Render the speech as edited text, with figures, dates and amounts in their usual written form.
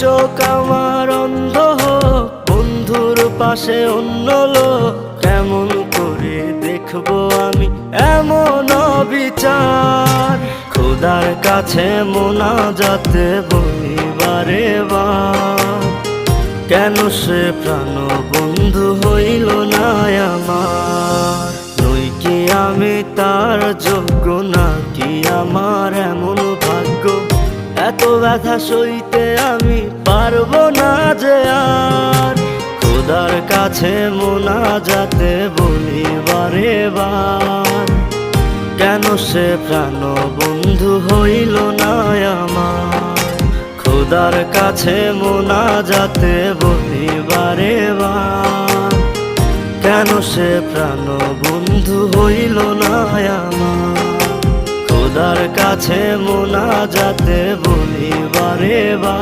চোখ আমার অন্ধ হোক, বন্ধুর পাশে অন্য লোক, কেমন করে দেখবো আমি এমন অবিচার। খোদার কাছে মোনাজাতে বলি বারে বার, কেন সে প্রাণ বন্ধু হইল না আমার। নই কি আমি তার যোগ্য, নাকি আমার এমন ভাগ্য, এত ব্যথা সইতে আমি পারবো না যে আর। খোদার কাছে মোনাজাতে বলি বারে বার, কেন সে প্রাণ বন্ধু হইল না আমার। খোদার কাছে মোনাজাতে বলি বারে বার, কেন সে প্রাণ বন্ধু হইল না আমার। খোদার কাছে মোনাজাতে বলি বারে বার।